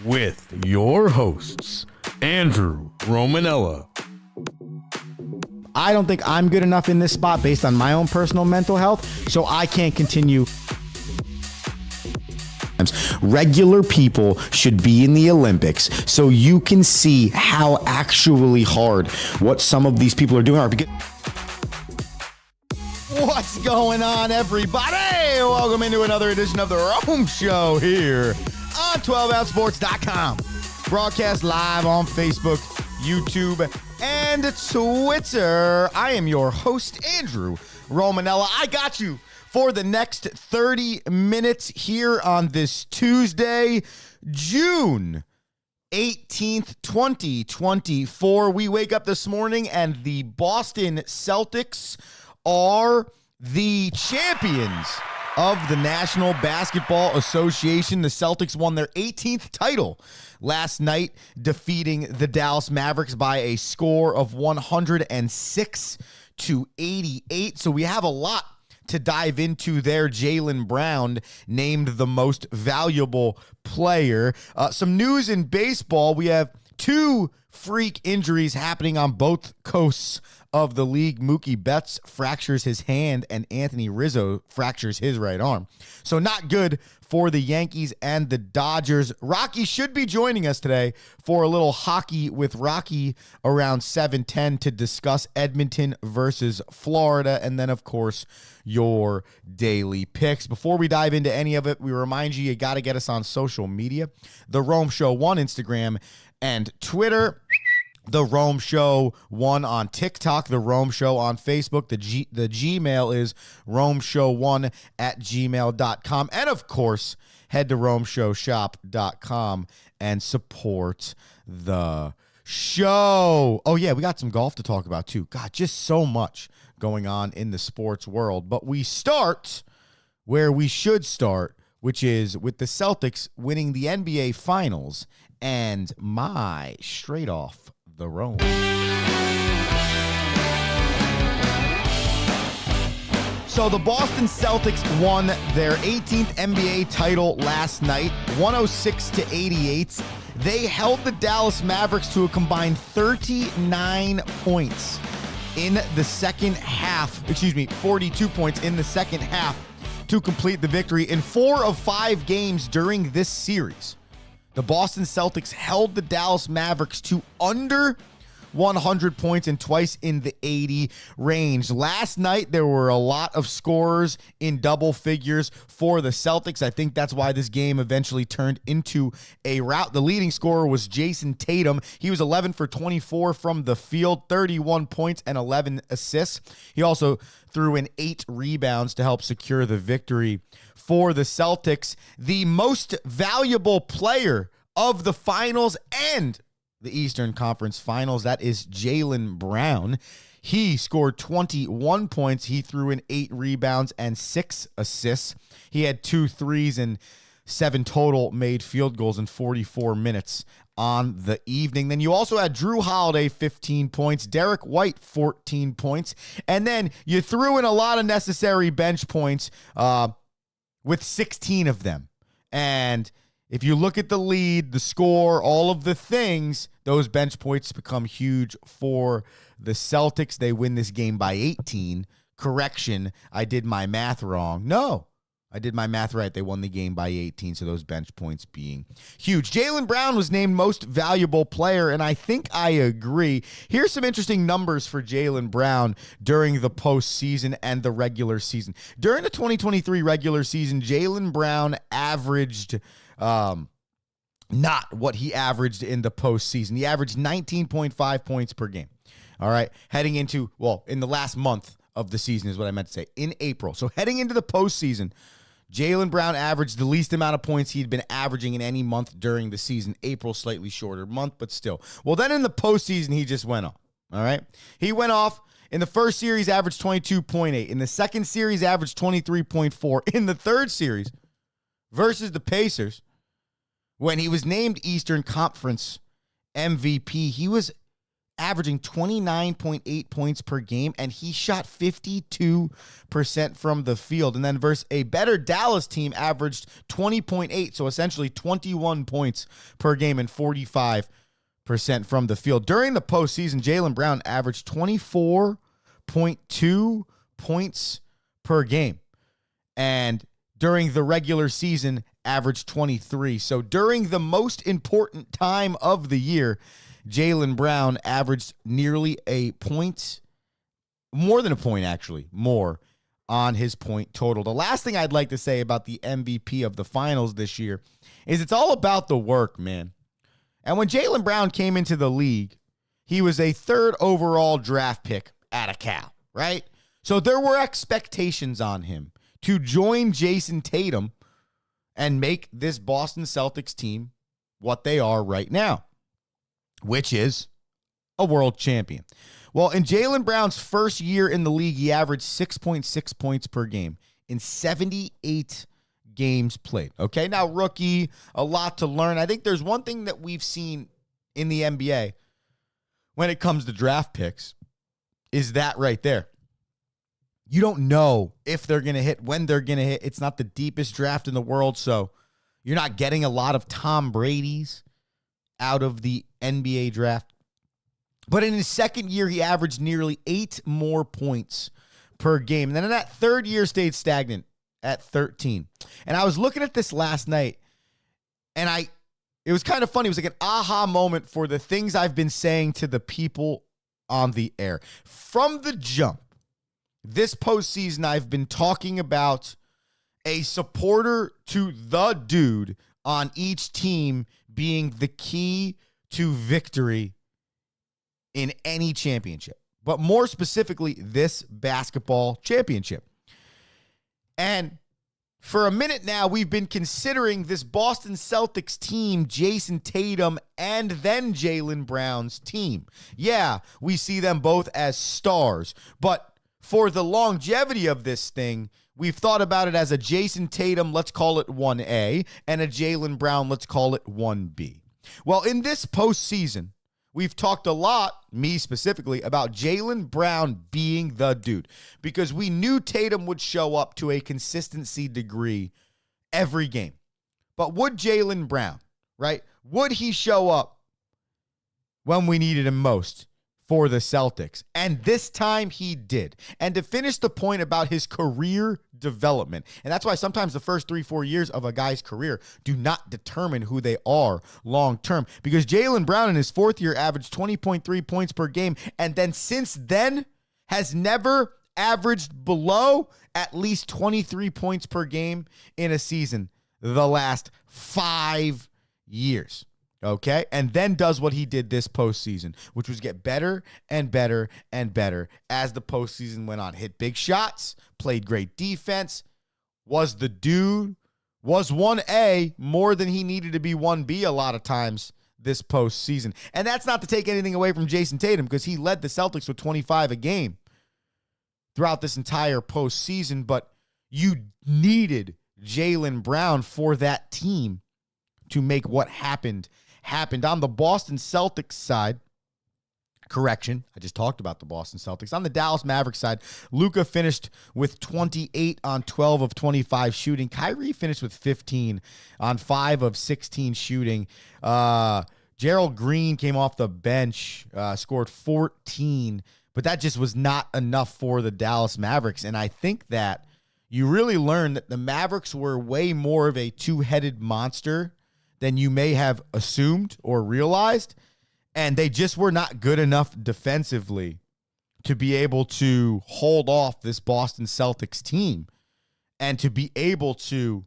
with your hosts, Andrew Romanella. I don't think I'm good enough in this spot based on my own personal mental health, so I can't continue. Regular people should be in the Olympics so you can see how actually hard what some of these people are doing are. What's going on, everybody? Welcome into another edition of The Rome Show here on 12OunceSports.com. Broadcast live on Facebook, YouTube, and Twitter. I am your host, Andrew Romanella. I got you for the next 30 minutes here on this Tuesday, June 18th, 2024. We wake up this morning and the Boston Celtics are the champions of the National Basketball Association. The Celtics won their 18th title last night, defeating the Dallas Mavericks by a score of 106-88. So we have a lot to dive into there. Jaylen Brown named the most valuable player. Some news in baseball. We have two freak injuries happening on both coasts of the league. Mookie Betts fractures his hand and Anthony Rizzo fractures his right arm. So not good for the Yankees and the Dodgers. Rocky should be joining us today for a little hockey with Rocky around 7:10 to discuss Edmonton versus Florida. And then, of course, your daily picks. Before we dive into any of it, we remind you got to get us on social media. The Rome Show 1 Instagram and Twitter. The Rome Show 1 on TikTok, The Rome Show on Facebook. The Gmail is romeshow1@gmail.com. And, of course, head to romeshowshop.com and support the show. Oh, yeah, we got some golf to talk about, too. God, just so much going on in the sports world. But we start where we should start, which is with the Celtics winning the NBA Finals and my straight off the Rome. So the Boston Celtics won their 18th NBA title last night, 106-88. They held the Dallas Mavericks to a combined 39 points in the second half. 42 points in the second half to complete the victory in 4 of 5 games during this series. The Boston Celtics held the Dallas Mavericks to under 100 points and twice in the 80 range. Last night, there were a lot of scorers in double figures for the Celtics. I think that's why this game eventually turned into a rout. The leading scorer was Jason Tatum. He was 11 for 24 from the field, 31 points and 11 assists. He also threw in 8 rebounds to help secure the victory for the Celtics. The most valuable player of the finals and the Eastern Conference Finals, that is Jaylen Brown. He scored 21 points. He threw in 8 rebounds and 6 assists. He had 2 threes and 7 total made field goals in 44 minutes on the evening. Then you also had Drew Holiday, 15 points, Derek White, 14 points, and then you threw in a lot of necessary bench points with 16 of them. And if you look at the lead, the score, all of the things, those bench points become huge for the Celtics. They win this game by 18. Correction, I did my math wrong. No, I did my math right. They won the game by 18, so those bench points being huge. Jaylen Brown was named most valuable player, and I think I agree. Here's some interesting numbers for Jaylen Brown during the postseason and the regular season. During the 2023 regular season, Jaylen Brown averaged not what he averaged in the postseason. He averaged 19.5 points per game. All right. Heading into, in the last month of the season is what I meant to say, in April. So heading into the postseason, Jaylen Brown averaged the least amount of points he'd been averaging in any month during the season. April, slightly shorter month, but still. Well, then in the postseason, he just went off. All right. He went off. In the first series, averaged 22.8. In the second series, averaged 23.4. In the third series versus the Pacers, when he was named Eastern Conference MVP, he was averaging 29.8 points per game, and he shot 52% from the field. And then versus a better Dallas team averaged 20.8, so essentially 21 points per game and 45% from the field. During the postseason, Jaylen Brown averaged 24.2 points per game, and during the regular season, averaged 23. So during the most important time of the year, Jaylen Brown averaged nearly a point, more than a point actually, more on his point total. The last thing I'd like to say about the MVP of the finals this year is it's all about the work, man. And when Jaylen Brown came into the league, he was a 3rd overall draft pick out of Cal, right? So there were expectations on him to join Jason Tatum and make this Boston Celtics team what they are right now, which is a world champion. Well, in Jaylen Brown's first year in the league, he averaged 6.6 points per game in 78 games played. Okay, now rookie, a lot to learn. I think there's one thing that we've seen in the NBA when it comes to draft picks is that right there. You don't know if they're going to hit, when they're going to hit. It's not the deepest draft in the world, so you're not getting a lot of Tom Brady's out of the NBA draft. But in his second year, he averaged nearly 8 more points per game. And then in that third year, stayed stagnant at 13. And I was looking at this last night, and it was kind of funny. It was like an aha moment for the things I've been saying to the people on the air. From the jump, this postseason, I've been talking about a supporter to the dude on each team being the key to victory in any championship, but more specifically, this basketball championship. And for a minute now, we've been considering this Boston Celtics team, Jason Tatum, and then Jaylen Brown's team. Yeah, we see them both as stars, but for the longevity of this thing, we've thought about it as a Jason Tatum, let's call it 1A, and a Jaylen Brown, let's call it 1B. Well, in this postseason, we've talked a lot, me specifically, about Jaylen Brown being the dude because we knew Tatum would show up to a consistency degree every game. But would Jaylen Brown, right, would he show up when we needed him most for the Celtics? And this time he did. And to finish the point about his career development, and that's why sometimes the first 3-4 years of a guy's career do not determine who they are long term, because Jaylen Brown in his 4th year averaged 20.3 points per game, and then since then has never averaged below at least 23 points per game in a season the last 5 years. Okay, and then does what he did this postseason, which was get better and better and better as the postseason went on. Hit big shots, played great defense, was the dude, was 1A more than he needed to be 1B a lot of times this postseason. And that's not to take anything away from Jason Tatum because he led the Celtics with 25 a game throughout this entire postseason, but you needed Jaylen Brown for that team to make what happened. On the Boston Celtics side, correction, I just talked about the Boston Celtics. On the Dallas Mavericks side, Luka finished with 28 on 12 of 25 shooting. Kyrie finished with 15 on 5 of 16 shooting. Gerald Green came off the bench, scored 14, but that just was not enough for the Dallas Mavericks. And I think that you really learned that the Mavericks were way more of a two-headed monster than you may have assumed or realized, and they just were not good enough defensively to be able to hold off this Boston Celtics team and to be able to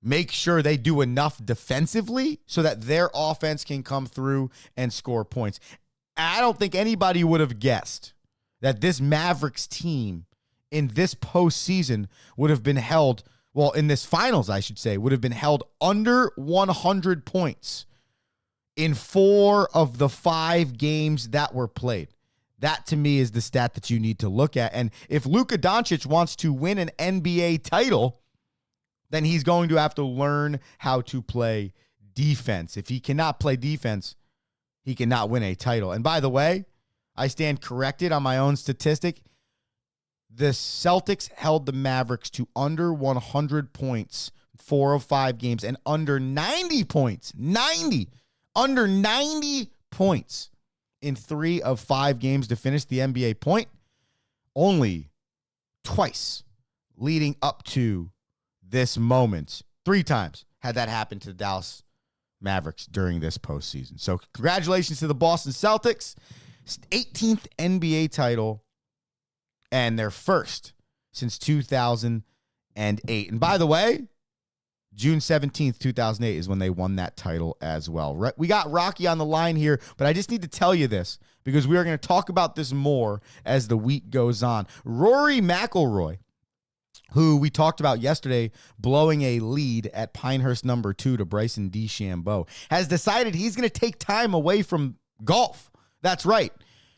make sure they do enough defensively so that their offense can come through and score points. I don't think anybody would have guessed that this Mavericks team in this postseason would have been held, well, in this finals, I should say, would have been held under 100 points in 4 of the 5 games that were played. That, to me, is the stat that you need to look at. And if Luka Doncic wants to win an NBA title, then he's going to have to learn how to play defense. If he cannot play defense, he cannot win a title. And by the way, I stand corrected on my own statistic. The Celtics held the Mavericks to under 100 points, 4 of 5 games, and under 90 points, under 90 points in 3 of 5 games to finish the NBA point. Only twice leading up to this moment, 3 times had that happen to the Dallas Mavericks during this postseason. So congratulations to the Boston Celtics, 18th NBA title, and their first since 2008. And by the way, June 17th, 2008 is when they won that title as well. We got Rocky on the line here, but I just need to tell you this because we are going to talk about this more as the week goes on. Rory McIlroy, who we talked about yesterday, blowing a lead at Pinehurst number 2 to Bryson DeChambeau, has decided he's going to take time away from golf. That's right.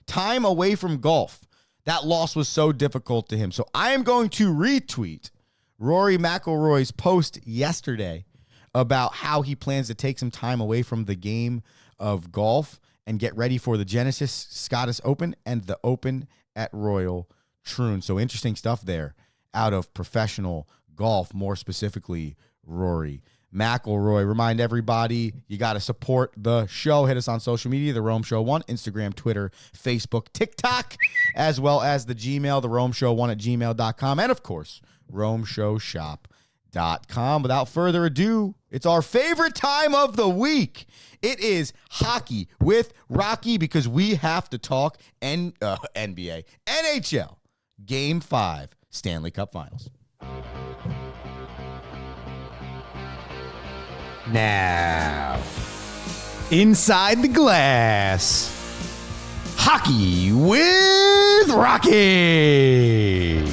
Time away from golf. That loss was so difficult to him. So I am going to retweet Rory McIlroy's post yesterday about how he plans to take some time away from the game of golf and get ready for the Genesis Scottish Open and the Open at Royal Troon. So interesting stuff there out of professional golf, more specifically Rory McIlroy. Remind everybody, you got to support the show. Hit us on social media, The Rome Show 1, Instagram, Twitter, Facebook, TikTok, as well as the Gmail, theromeshow1@gmail.com, and of course, RomeShowShop.com. Without further ado, it's our favorite time of the week. It is hockey with Rocky because we have to talk NBA, NHL, Game 5, Stanley Cup Finals. Now, inside the glass, hockey with Rocky.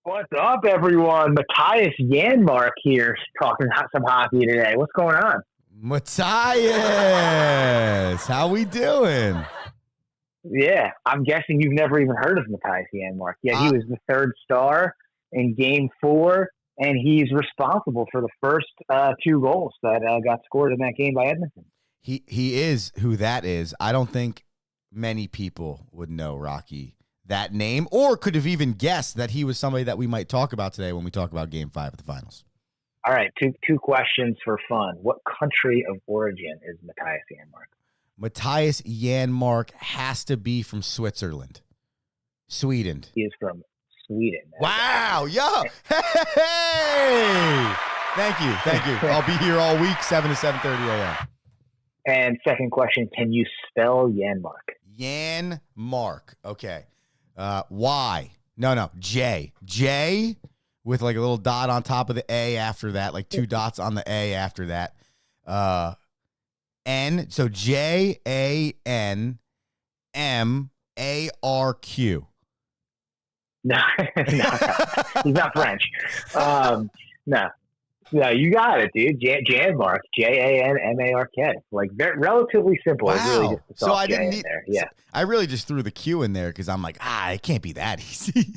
What's up, everyone? Matthias Janmark here, talking some hockey today. What's going on? Matthias, how we doing? Yeah, I'm guessing you've never even heard of Matthias Janmark. Yeah, he was the third star in Game 4, and he's responsible for the first 2 goals that got scored in that game by Edmonton. He is who that is. I don't think many people would know, Rocky, that name, or could have even guessed that he was somebody that we might talk about today when we talk about Game 5 of the finals. All right, two questions for fun. What country of origin is Matthias Janmark? Matthias Janmark has to be from Switzerland. Sweden. He is from Sweden. Wow, yo. Hey! Thank you. I'll be here all week, 7 to 7:30 a.m. And second question, can you spell Janmark? Janmark. Okay. Y. No. J. J with like a little dot on top of the A after that, like 2 dots on the A after that. N. So JANMARQ. No, he's not French. No, you got it, dude. Janmark, JANMARK. Like relatively simple. Wow. It's really just a soft so I didn't J in there. Yeah, I really just threw the Q in there because I'm like, it can't be that easy.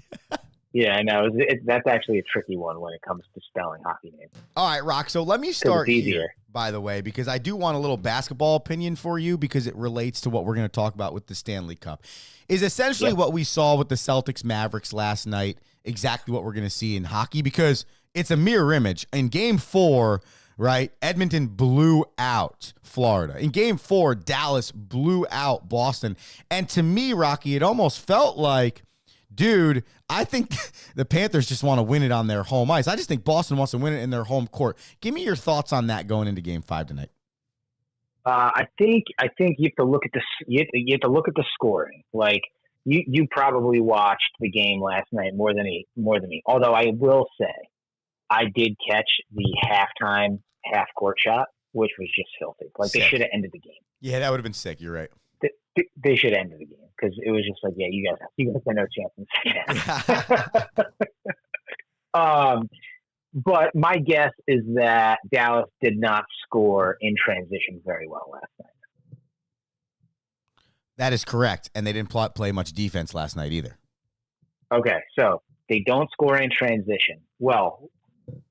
Yeah, I know. That's actually a tricky one when it comes to spelling hockey names. All right, Rock. So let me start it's easier. here, by the way, because I do want a little basketball opinion for you because it relates to what we're going to talk about with the Stanley Cup. Is essentially what we saw with the Celtics Mavericks last night, exactly what we're going to see in hockey because it's a mirror image. In Game 4, right, Edmonton blew out Florida. In Game 4, Dallas blew out Boston. And to me, Rocky, it almost felt like, dude, I think the Panthers just want to win it on their home ice. I just think Boston wants to win it in their home court. Give me your thoughts on that going into Game 5 tonight. I think you have to look at you have to look at the scoring. Like you probably watched the game last night more than me. Although I will say, I did catch the halftime half court shot, which was just filthy. Like sick. They should have ended the game. Yeah, that would have been sick. You're right. They should have ended the game because it was just like, yeah, you guys have no chance in the second half. But my guess is that Dallas did not score in transition very well last night. That is correct, and they didn't play much defense last night either. Okay, so they don't score in transition. Well,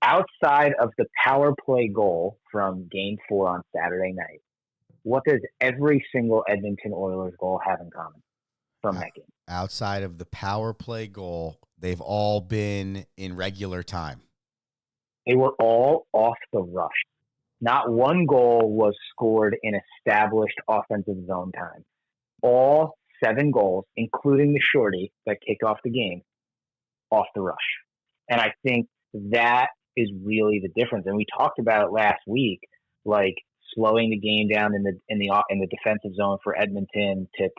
outside of the power play goal from Game 4 on Saturday night, what does every single Edmonton Oilers goal have in common from that game? Outside of the power play goal, they've all been in regular time. They were all off the rush. Not one goal was scored in established offensive zone time. All 7 goals, including the shorty that kicked off the game, off the rush. And I think that is really the difference. And we talked about it last week, like slowing the game down in the defensive zone for Edmonton to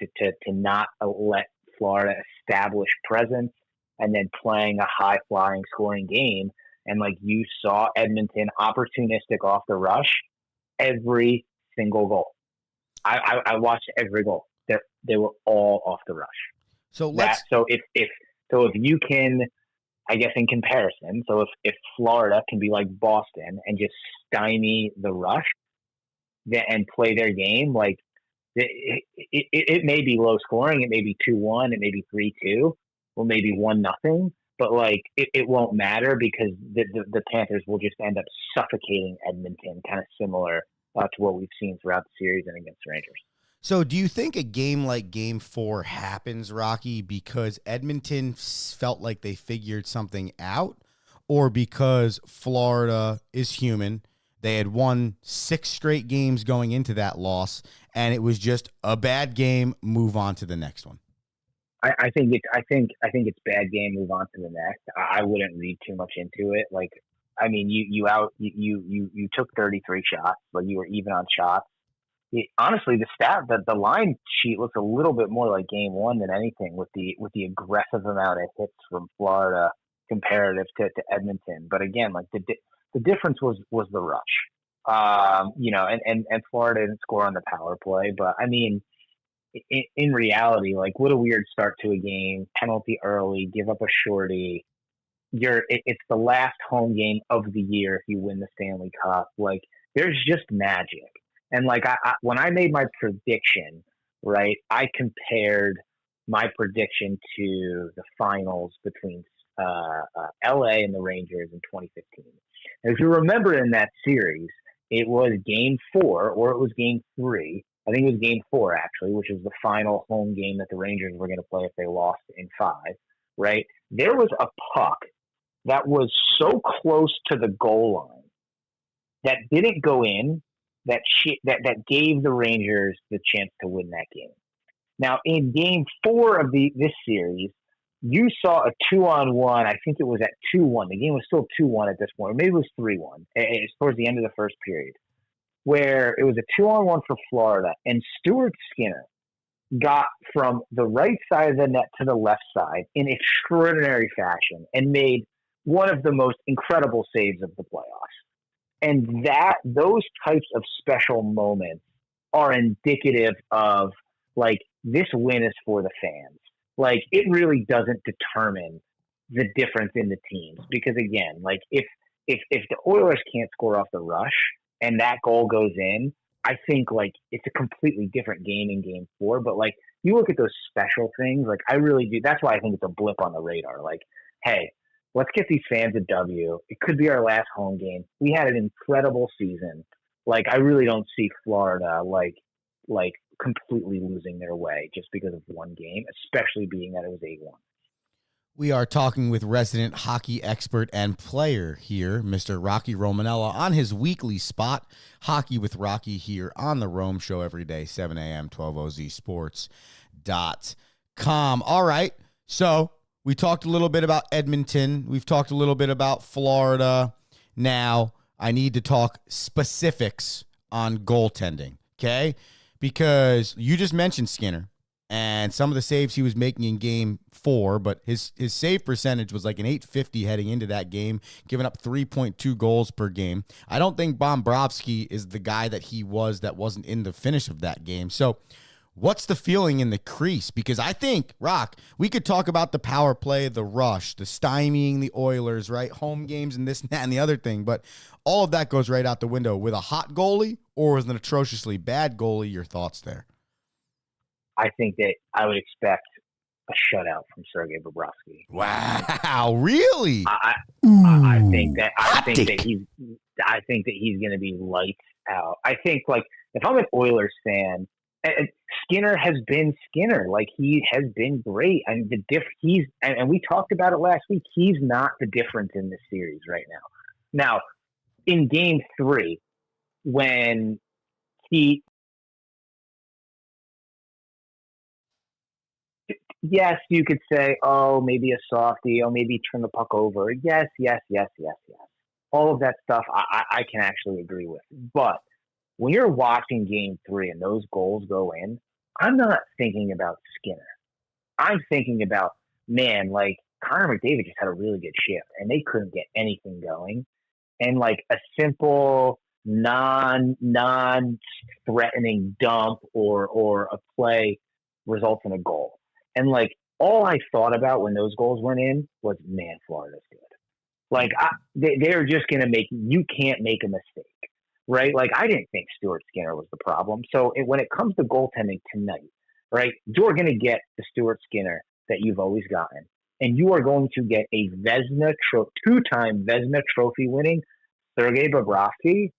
not let Florida establish presence, and then playing a high flying scoring game. And like you saw Edmonton opportunistic off the rush, every single goal. I watched every goal. They were all off the rush. So if you can, I guess in comparison, so if Florida can be like Boston and just stymie the rush and play their game, like it may be low scoring, it may be 2-1, it may be 3-2, or maybe 1-0. But like it won't matter because the Panthers will just end up suffocating Edmonton, kind of similar to what we've seen throughout the series and against the Rangers. So do you think a game like Game 4 happens, Rocky, because Edmonton felt like they figured something out, or because Florida is human? They had won 6 straight games going into that loss, and it was just a bad game, move on to the next one. I think it's bad game. Move on to the next. I wouldn't read too much into it. Like, I mean, you took 33 shots, but you were even on shots. Honestly, the line sheet looks a little bit more like Game 1 than anything, with the aggressive amount of hits from Florida comparative to Edmonton. But again, like the difference was the rush. And Florida didn't score on the power play, but I mean, in reality, like, what a weird start to a game, penalty early, give up a shorty. It's the last home game of the year if you win the Stanley Cup. Like, there's just magic. And like, when I made my prediction, right, I compared my prediction to the finals between LA and the Rangers in 2015. And if you remember in that series, it was Game 4 or it was Game 3. I think it was Game 4, actually, which was the final home game that the Rangers were going to play if they lost in 5, right? There was a puck that was so close to the goal line that didn't go in, that gave the Rangers the chance to win that game. Now, in Game 4 of this series, you saw a 2-on-1. I think it was at 2-1. The game was still 2-1 at this point. Or maybe it was 3-1. It's towards the end of the first period, where it was a 2-on-1 for Florida, and Stuart Skinner got from the right side of the net to the left side in extraordinary fashion and made one of the most incredible saves of the playoffs. And those types of special moments are indicative of, like, this win is for the fans. Like, it really doesn't determine the difference in the teams, because again, like, if the Oilers can't score off the rush and that goal goes in, I think, like, it's a completely different game in Game 4. But, like, you look at those special things, like, I really do. That's why I think it's a blip on the radar. Like, hey, let's get these fans a W. It could be our last home game. We had an incredible season. Like, I really don't see Florida, like completely losing their way just because of one game, especially being that it was 8-1. We are talking with resident hockey expert and player here, Mr. Rocky Romanella, on his weekly spot, Hockey with Rocky, here on the Rome Show every day, 7 a.m., 12ozsports.com. All right, so we talked a little bit about Edmonton. We've talked a little bit about Florida. Now, I need to talk specifics on goaltending, okay? Because you just mentioned Skinner and some of the saves he was making in Game 4, but his save percentage was like an .850 heading into that game, giving up 3.2 goals per game. I don't think Bobrovsky is the guy that he was that wasn't in the finish of that game. So what's the feeling in the crease? Because I think, Rock, we could talk about the power play, the rush, the stymieing the Oilers, right? Home games and this and that and the other thing. But all of that goes right out the window with a hot goalie or with an atrociously bad goalie. Your thoughts there? I think that I would expect a shutout from Sergei Bobrovsky. Wow, really? I think that he's going to be lights out. I think, like, if I'm an Oilers fan, Skinner has been Skinner. Like, he has been great. I mean, and we talked about it last week. He's not the difference in this series right now. Now, in Game 3, when yes, you could say, oh, maybe a softie, oh, maybe turn the puck over. Yes. All of that stuff I can actually agree with. But when you're watching Game 3 and those goals go in, I'm not thinking about Skinner. I'm thinking about, man, like, Connor McDavid just had a really good shift, and they couldn't get anything going. And, like, a simple, non-threatening dump or a play results in a goal. And, like, all I thought about when those goals went in was, man, Florida's good. Like, they're just going to you can't make a mistake, right? Like, I didn't think Stuart Skinner was the problem. So when it comes to goaltending tonight, right, you're going to get the Stuart Skinner that you've always gotten. And you are going to get a two-time Vezina Trophy winning Sergei Bobrovsky,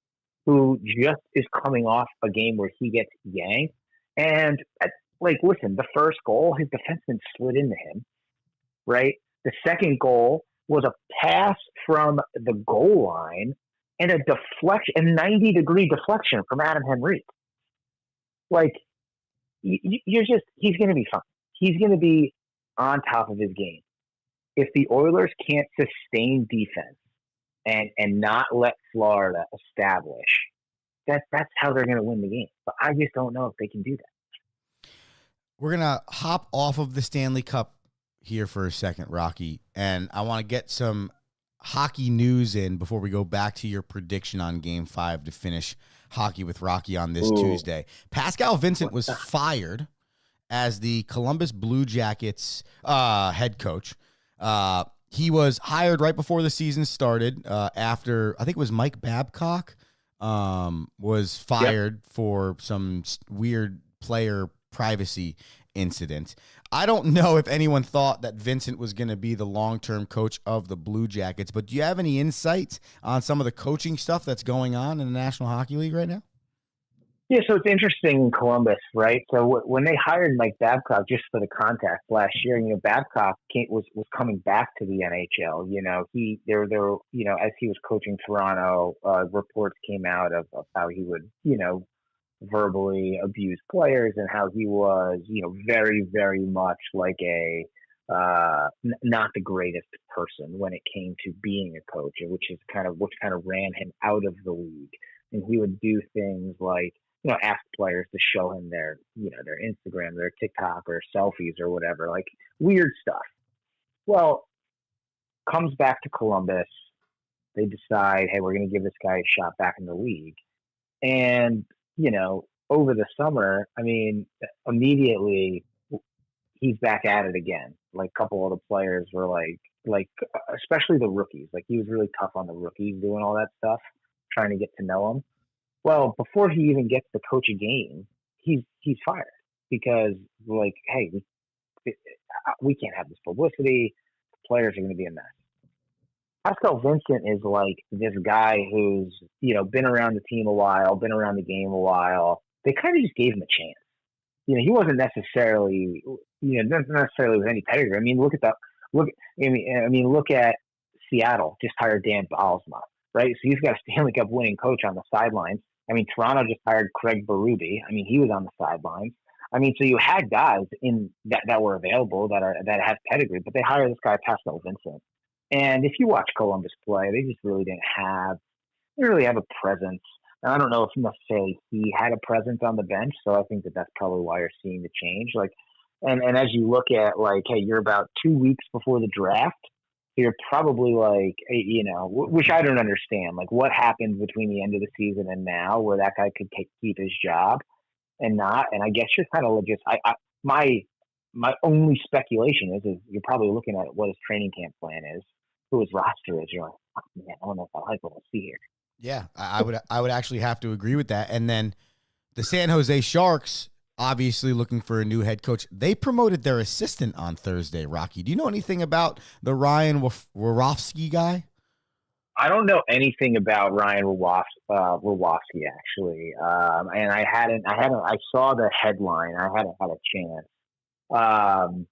who just is coming off a game where he gets yanked. And, like, listen, the first goal, his defenseman slid into him, right? The second goal was a pass from the goal line and a 90-degree deflection from Adam Henrique. Like, he's going to be fine. He's going to be on top of his game. If the Oilers can't sustain defense and not let Florida establish, that's how they're going to win the game. But I just don't know if they can do that. We're going to hop off of the Stanley Cup here for a second, Rocky, and I want to get some hockey news in before we go back to your prediction on Game 5 to finish Hockey with Rocky on this Tuesday. Pascal Vincent was fired as the Columbus Blue Jackets head coach. He was hired right before the season started after, I think it was Mike Babcock was fired for some weird player privacy incident. I don't know if anyone thought that Vincent was going to be the long-term coach of the Blue Jackets, but do you have any insights on some of the coaching stuff that's going on in the National Hockey League right now? Yeah, so it's interesting in Columbus, right? So when they hired Mike Babcock, just for the context, last year, Babcock was coming back to the NHL. As he was coaching Toronto, reports came out of how he would, verbally abuse players and how he was, very, very much like a not the greatest person when it came to being a coach, which kind of ran him out of the league. And he would do things like, ask players to show him their Instagram, their TikTok or selfies or whatever, like weird stuff. Well, comes back to Columbus. They decide, hey, we're going to give this guy a shot back in the league. And, over the summer, immediately he's back at it again. Like, a couple of the players were like, especially the rookies. Like, he was really tough on the rookies doing all that stuff, trying to get to know them. Well, before he even gets to coach a game, he's fired because, like, hey, we can't have this publicity. The players are going to be a mess. Pascal Vincent is like this guy who's, been around the team a while, been around the game a while. They kind of just gave him a chance. He wasn't necessarily, not necessarily with any pedigree. Look at Seattle just hired Dan Bylsma, right? So he's got a Stanley Cup winning coach on the sidelines. Toronto just hired Craig Berube. He was on the sidelines. So you had guys in that were available that have pedigree, but they hired this guy Pascal Vincent. And if you watch Columbus play, they just really didn't really have a presence. And I don't know if necessarily he had a presence on the bench, so I think that's probably why you're seeing the change. And as you look at, hey, you're about 2 weeks before the draft, so you're probably which I don't understand. What happened between the end of the season and now, where that guy could keep his job and not? And I guess you're kind of just my only speculation is you're probably looking at what his training camp plan is, who his roster is. You're like, oh, man, I don't know if I like what I see here. Yeah, I would actually have to agree with that. And then the San Jose Sharks, obviously looking for a new head coach. They promoted their assistant on Thursday, Rocky. Do you know anything about the Ryan Warovsky guy? I don't know anything about Ryan Rwofsky actually, and I saw the headline. I hadn't had a chance. Um,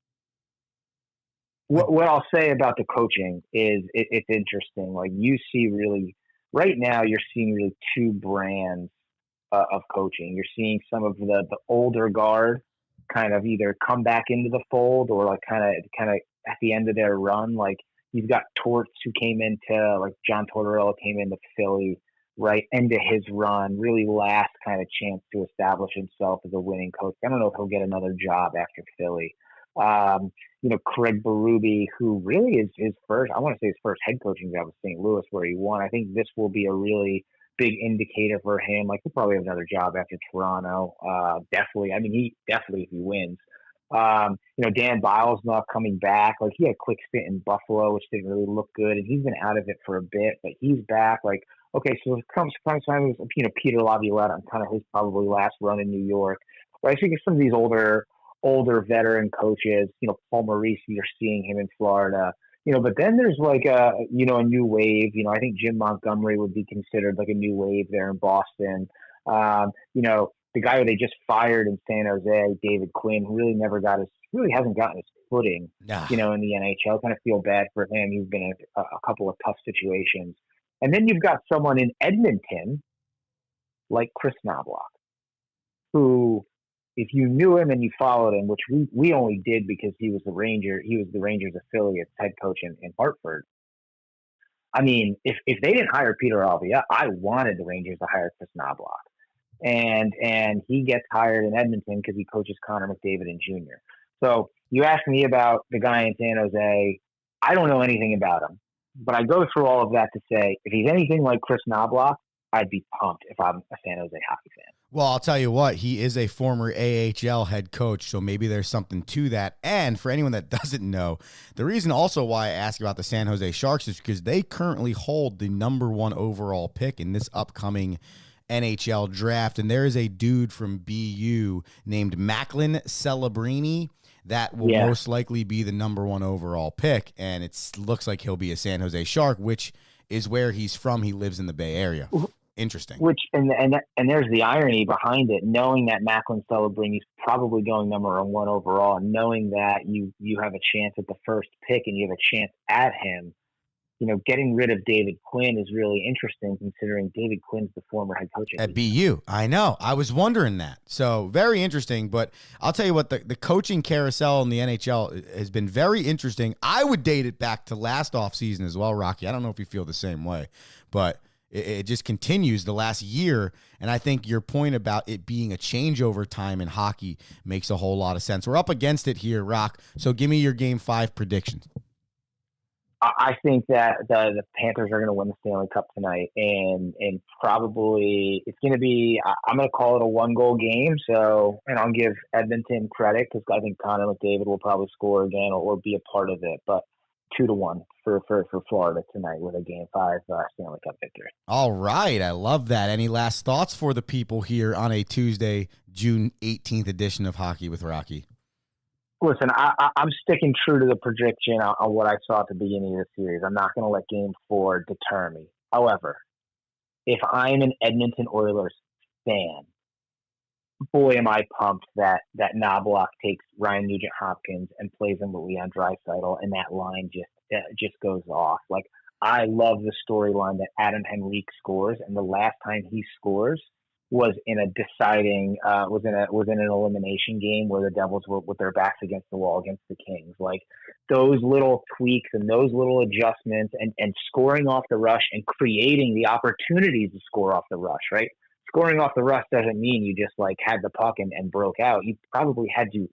what I'll say about the coaching is it's interesting. Like you see, really, right now, you're seeing really two brands of coaching. You're seeing some of the older guard kind of either come back into the fold or like kind of at the end of their run. Like you've got Torts who came into like John Tortorella came into Philly right into his run, really last kind of chance to establish himself as a winning coach. I don't know if he'll get another job after Philly. Craig Berube, who really is his first, I want to say his first head coaching job with St. Louis where he won. I think this will be a really big indicator for him. Like he'll probably have another job after Toronto. Definitely. I mean, if he wins. Dan Biles not coming back. Like he had a quick stint in Buffalo, which didn't really look good, and he's been out of it for a bit, but he's back. Like, okay, so it comes time with Peter Laviolette on kind of his probably last run in New York. But I think some of these older veteran coaches, Paul Maurice, you're seeing him in Florida. But then there's like a new wave. I think Jim Montgomery would be considered like a new wave there in Boston. The guy who they just fired in San Jose, David Quinn, really hasn't gotten his footing, in the NHL. Kind of feel bad for him. He's been in a couple of tough situations. And then you've got someone in Edmonton like Chris Knobloch, who, if you knew him and you followed him, which we only did because he was the Rangers affiliate head coach in Hartford. I mean, if they didn't hire Peter Laviolette, I wanted the Rangers to hire Chris Knobloch. And he gets hired in Edmonton because he coaches Connor McDavid and Jr. So you asked me about the guy in San Jose. I don't know anything about him, but I go through all of that to say if he's anything like Chris Knobloch, I'd be pumped if I'm a San Jose hockey fan. Well, I'll tell you what, he is a former AHL head coach, so maybe there's something to that. And for anyone that doesn't know, the reason also why I ask about the San Jose Sharks is because they currently hold the #1 overall pick in this upcoming NHL draft, and there is a dude from BU named Macklin Celebrini that will most likely be the #1 overall pick, and it looks like he'll be a San Jose Shark, which is where he's from. He lives in the Bay Area. Interesting. Which and there's the irony behind it, knowing that Macklin Celebrini is probably going #1 overall, and knowing that you have a chance at the first pick and you have a chance at him. Getting rid of David Quinn is really interesting considering David Quinn's the former head coach at BU. I know. I was wondering that. So very interesting. But I'll tell you what, the coaching carousel in the NHL has been very interesting. I would date it back to last offseason as well, Rocky. I don't know if you feel the same way, but it just continues the last year. And I think your point about it being a changeover time in hockey makes a whole lot of sense. We're up against it here, Rock. So give me your Game 5 predictions. I think that the Panthers are going to win the Stanley Cup tonight, and probably it's going to be. I'm going to call it a 1-goal game. So, and I'll give Edmonton credit because I think Connor McDavid will probably score again or be a part of it. But 2-1 for Florida tonight with a Game 5 Stanley Cup victory. All right, I love that. Any last thoughts for the people here on a Tuesday, June 18th edition of Hockey with Rocky? Listen, I'm sticking true to the prediction on what I saw at the beginning of the series. I'm not going to let Game 4 deter me. However, if I'm an Edmonton Oilers fan, boy, am I pumped that Knobloch takes Ryan Nugent-Hopkins and plays him with Leon Draisaitl, and that line just goes off. Like, I love the storyline that Adam Henrique scores, and the last time he scores was in a deciding was in an elimination game where the Devils were with their backs against the wall against the Kings. Like those little tweaks and those little adjustments and scoring off the rush and creating the opportunities to score off the rush, right? Scoring off the rush doesn't mean you just like had the puck and broke out. You probably had to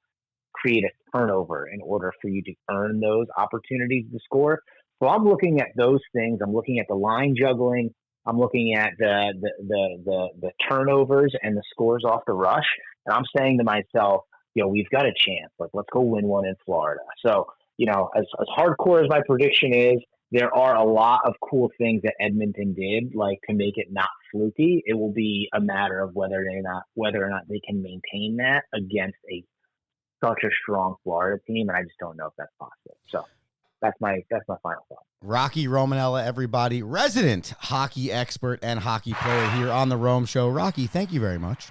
create a turnover in order for you to earn those opportunities to score. So I'm looking at those things. I'm looking at the line juggling. I'm looking at the turnovers and the scores off the rush, and I'm saying to myself, we've got a chance. Like, let's go win one in Florida. So, as hardcore as my prediction is, there are a lot of cool things that Edmonton did, like to make it not fluky. It will be a matter of whether or not they can maintain that against such a strong Florida team, and I just don't know if that's possible. So. that's my final thought. Rocky Romanella, everybody, resident hockey expert and hockey player here on the Rome Show. Rocky, thank you very much.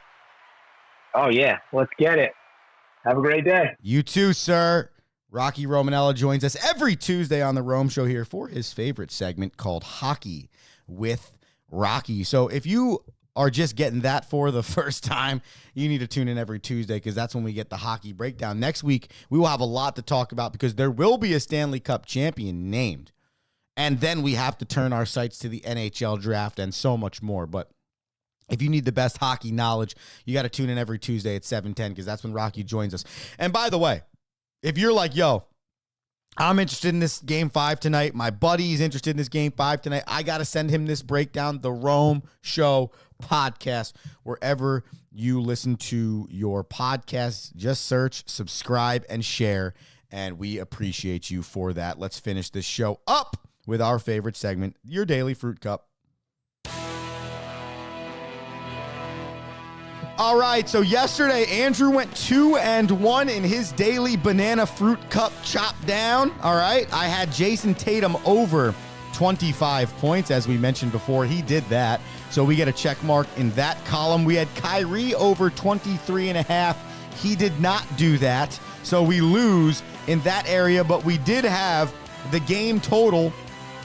Oh yeah, let's get it. Have a great day. You too, sir. Rocky Romanella joins us every Tuesday on the Rome Show here for his favorite segment called Hockey with Rocky. So if you are just getting that for the first time, you need to tune in every Tuesday because that's when we get the hockey breakdown. Next week, we will have a lot to talk about because there will be a Stanley Cup champion named. And then we have to turn our sights to the NHL draft and so much more. But if you need the best hockey knowledge, you got to tune in every Tuesday at 7:10 because that's when Rocky joins us. And by the way, if you're like, yo, I'm interested in this Game 5 tonight, my buddy's interested in this Game 5 tonight, I got to send him this breakdown, the Rome Show podcast, wherever you listen to your podcasts. Just search, subscribe, and share, and we appreciate you for that. Let's finish this show up with our favorite segment, your Daily Fruit Cup. All right, so yesterday, Andrew went 2-1 in his daily banana fruit cup chop down. All right, I had Jason Tatum over 25 points. As we mentioned before, he did that. So we get a check mark in that column. We had Kyrie over 23.5. He did not do that. So we lose in that area, but we did have the game total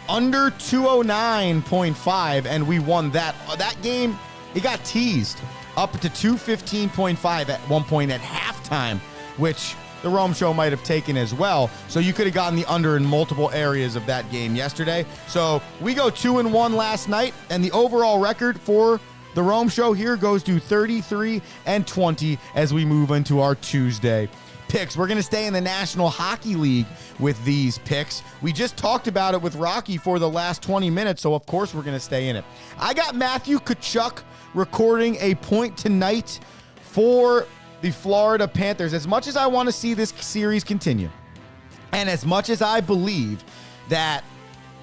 under 209.5, and we won that. That game, it got teased up to 215.5 at one point at halftime, which the Rome Show might have taken as well. So you could have gotten the under in multiple areas of that game yesterday. So we go 2-1 last night, and the overall record for the Rome Show here goes to 33-20 as we move into our Tuesday picks. We're going to stay in the National Hockey League with these picks. We just talked about it with Rocky for the last 20 minutes, so of course we're going to stay in it. I got Matthew Tkachuk recording a point tonight for the Florida Panthers. As much as I want to see this series continue, and as much as I believe that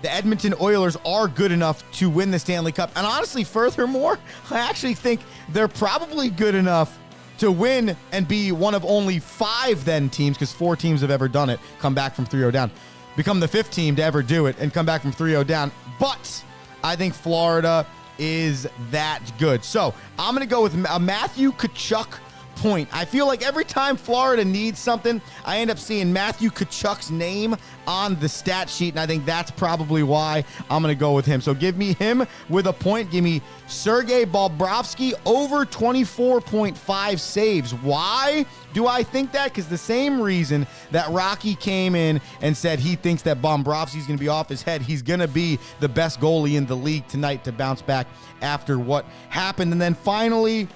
the Edmonton Oilers are good enough to win the Stanley Cup, and honestly, furthermore, I actually think they're probably good enough to win and be one of only 5 then teams, because 4 teams have ever done it, come back from 3-0 down, become the 5th team to ever do it and come back from 3-0 down. But I think Florida is that good. So I'm going to go with a Matthew Tkachuk point. I feel like every time Florida needs something, I end up seeing Matthew Tkachuk's name on the stat sheet, and I think that's probably why I'm going to go with him. So give me him with a point. Give me Sergei Bobrovsky over 24.5 saves. Why do I think that? Because the same reason that Rocky came in and said he thinks that Bobrovsky's going to be off his head. He's going to be the best goalie in the league tonight to bounce back after what happened. And then finally,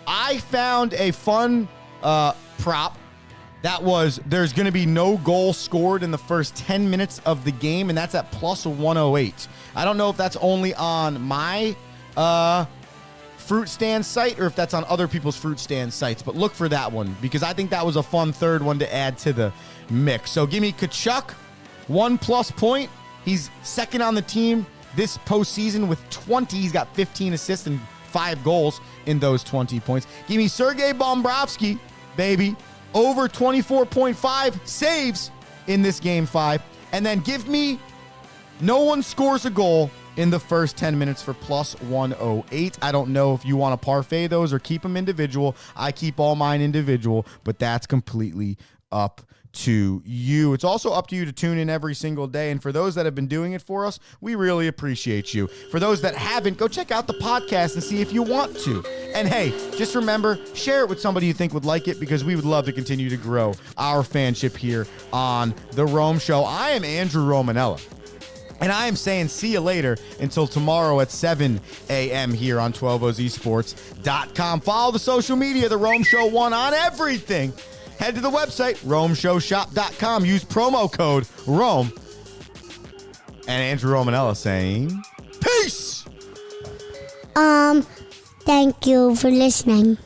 I found a fun prop that was there's going to be no goal scored in the first 10 minutes of the game, and that's at plus 108. I don't know if that's only on my fruit stand site or if that's on other people's fruit stand sites, but look for that one because I think that was a fun third one to add to the mix. So give me Tkachuk, 1+ point. He's second on the team this postseason with 20. He's got 15 assists and 5 goals in those 20 points. Give me Sergei Bobrovsky, baby, over 24.5 saves in this Game 5. And then give me no one scores a goal in the first 10 minutes for plus 108. I don't know if you want to parfait those or keep them individual. I keep all mine individual, but that's completely up to you. It's also up to you to tune in every single day. And for those that have been doing it for us, we really appreciate you. For those that haven't, go check out the podcast and see if you want to. And hey, just remember, share it with somebody you think would like it because we would love to continue to grow our fanship here on The Rome Show. I am Andrew Romanella. And I am saying see you later until tomorrow at 7 a.m. here on 12ozesports.com. Follow the social media, The Rome Show 1 on everything. Head to the website, RomeShowShop.com. Use promo code ROME. And Andrew Romanella saying, peace! Thank you for listening.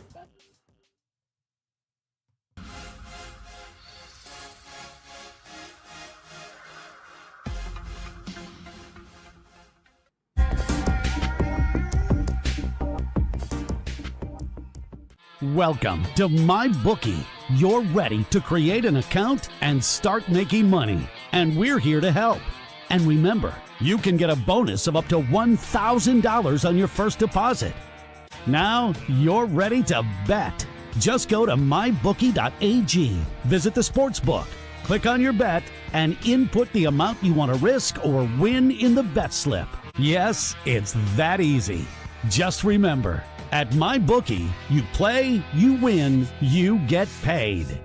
Welcome to MyBookie. You're ready to create an account and start making money. and we're here to help. And remember, you can get a bonus of up to $1,000 on your first deposit. Now you're ready to bet. Just go to mybookie.ag, visit the sportsbook, click on your bet, and input the amount you want to risk or win in the bet slip. Yes, it's that easy. Just remember, at MyBookie, you play, you win, you get paid.